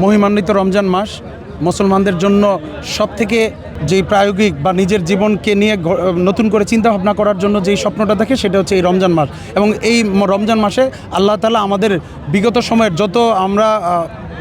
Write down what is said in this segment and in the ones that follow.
মহিমান্বিত রমজান মাস মুসলমানদের জন্য সবথেকে যেই প্রায়োগিক বা নিজের জীবনকে নিয়ে নতুন করে চিন্তা ভাবনা করার জন্য যেই স্বপ্নটা দেখে সেটা হচ্ছে এই রমজান মাস। এবং এই রমজান মাসে আল্লাহ তাআলা আমাদের বিগত সময়ের যত আমরা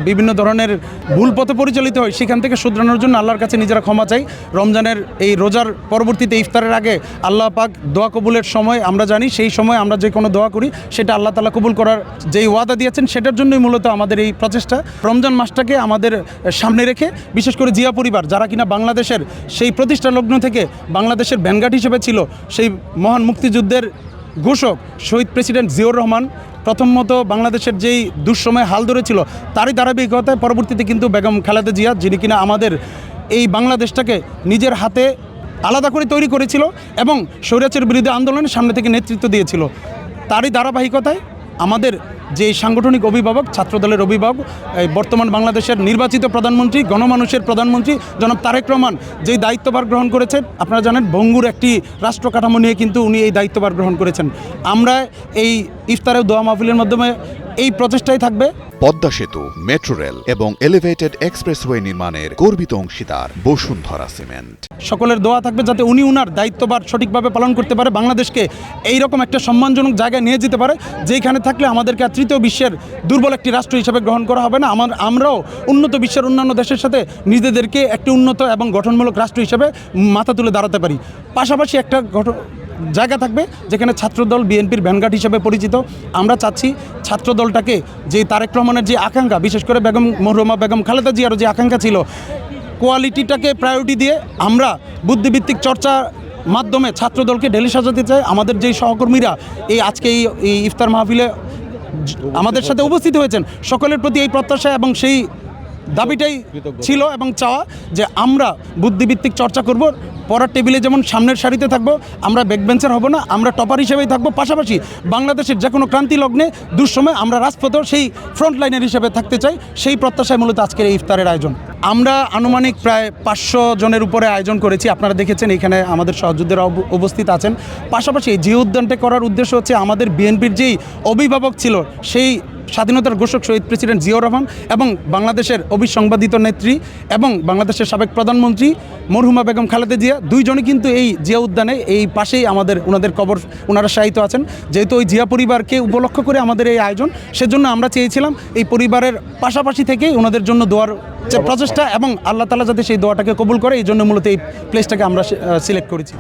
বিভিন্ন ধরনের ভুল পথে পরিচালিত হয় সেখান থেকে শুধরানোর জন্য আল্লাহর কাছে নিজেরা ক্ষমা চাই। রমজানের এই রোজার পরবর্তীতে ইফতারের আগে আল্লাহ পাক দোয়া কবুলের সময় আমরা জানি, সেই সময় আমরা যে কোনো দোয়া করি সেটা আল্লাহ তাআলা কবুল করার যেই ওয়াদা দিয়েছেন সেটার জন্যই মূলত আমাদের এই প্রচেষ্টা। রমজান মাসটাকে আমাদের সামনে রেখে বিশেষ করে জিয়া পরিবার যারা কিনা বাংলাদেশের সেই প্রতিষ্ঠা লগ্ন থেকে বাংলাদেশের ভ্যানগার্ড হিসেবে ছিল, সেই মহান মুক্তিযুদ্ধের ঘোষক শহীদ প্রেসিডেন্ট জিয়াউর রহমান প্রথমত বাংলাদেশের যেই দুঃসময়ে হাল ধরেছিল তারই ধারাবাহিকতায় পরবর্তীতে কিন্তু বেগম খালেদা জিয়া, যিনি কিনা আমাদের এই বাংলাদেশটাকে নিজের হাতে আলাদা করে তৈরি করেছিল এবং স্বৈরাচার বিরোধী আন্দোলনের সামনে থেকে নেতৃত্ব দিয়েছিল, তারই ধারাবাহিকতায় আমাদের যে সাংগঠনিক অভিভাবক, ছাত্রদলের অভিভাবক, বর্তমান বাংলাদেশের নির্বাচিত প্রধানমন্ত্রী, গণমানুষের প্রধানমন্ত্রী জনাব তারেক রহমান যেই দায়িত্বভার গ্রহণ করেছেন, আপনারা জানেন ভঙ্গুর একটি রাষ্ট্র কাঠামো নিয়ে কিন্তু উনি এই দায়িত্বভার গ্রহণ করেছেন। আমরা এই ইফতারের দোয়া মাহফিলের মাধ্যমে এই প্রচেষ্টাই থাকবে। পদ্মা সেতু, মেট্রো রেল এবং এলিভেটেড এক্সপ্রেসওয়ে নির্মাণের গর্বিত অংশীদার বসুন্ধরা সিমেন্ট। সকলের দোয়া থাকবে যাতে উনি উনার দায়িত্বভার সঠিকভাবে পালন করতে পারে, বাংলাদেশকে এইরকম একটা সম্মানজনক জায়গায় নিয়ে যেতে পারে যেখানে থাকলে আমাদেরকে আর তৃতীয় বিশ্বের দুর্বল একটি রাষ্ট্র হিসেবে গ্রহণ করা হবে না। আমরাও উন্নত বিশ্বের অন্যান্য দেশের সাথে নিজেদেরকে একটি উন্নত এবং গঠনমূলক রাষ্ট্র হিসেবে মাথা তুলে দাঁড়াতে পারি। পাশাপাশি একটা জায়গা থাকবে যেখানে ছাত্রদল বিএনপির ভ্যানগার্ড হিসেবে পরিচিত। আমরা চাচ্ছি ছাত্রদলটাকে যে তারেক রহমানের যে আকাঙ্ক্ষা, বিশেষ করে মরহুমা বেগম খালেদা জিয়ারও যে আকাঙ্ক্ষা ছিল, কোয়ালিটিটাকে প্রায়োরিটি দিয়ে আমরা বুদ্ধিভিত্তিক চর্চার মাধ্যমে ছাত্রদলকে ঢেলে সাজাতে চাই। আমাদের যেই সহকর্মীরা আজকে এই ইফতার মাহফিলে আমাদের সাথে উপস্থিত হয়েছেন, সকলের প্রতি এই প্রত্যাশা এবং সেই দাবিটাই ছিল এবং চাওয়া যে আমরা বুদ্ধিভিত্তিক চর্চা করব, পড়ার টেবিলে যেমন সামনের সারিতে থাকবো, আমরা ব্যাকবেঞ্চার হব না, আমরা টপার হিসেবেই থাকবো। পাশাপাশি বাংলাদেশের যে কোনো ক্রান্তি লগ্নে দুঃসময় আমরা রাজপথেও সেই ফ্রন্টলাইনের হিসেবে থাকতে চাই। সেই প্রত্যাশায় মূলত আজকের এই ইফতারের আয়োজন। আমরা আনুমানিক প্রায় 500 জনের উপরে আয়োজন করেছি। আপনারা দেখেছেন এখানে আমাদের সহযোদ্ধারা উপস্থিত আছেন। পাশাপাশি এই জিয়া উদ্যানটা করার উদ্দেশ্য হচ্ছে আমাদের বিএনপির যেই অভিভাবক ছিল, সেই স্বাধীনতার ঘোষক শহীদ প্রেসিডেন্ট জিয়াউর রহমান এবং বাংলাদেশের অবিসংবাদিত নেত্রী এবং বাংলাদেশের সাবেক প্রধানমন্ত্রী মরহুমা বেগম খালেদা জিয়া দুইজনই কিন্তু এই জিয়া উদ্যানে এই পাশেই ওনাদের কবর, ওনারা শায়িত আছেন। যেহেতু ওই জিয়া পরিবারকে উপলক্ষ করে আমাদের এই আয়োজন, সেজন্য আমরা চেয়েছিলাম এই পরিবারের পাশাপাশি থেকেই ওনাদের জন্য দোয়ার প্রচেষ্টা এবং আল্লাহ তাআলা যাতে সেই দোয়াটাকে কবুল করে, এই জন্য মূলত এই প্লেসটাকে আমরা সিলেক্ট করেছি।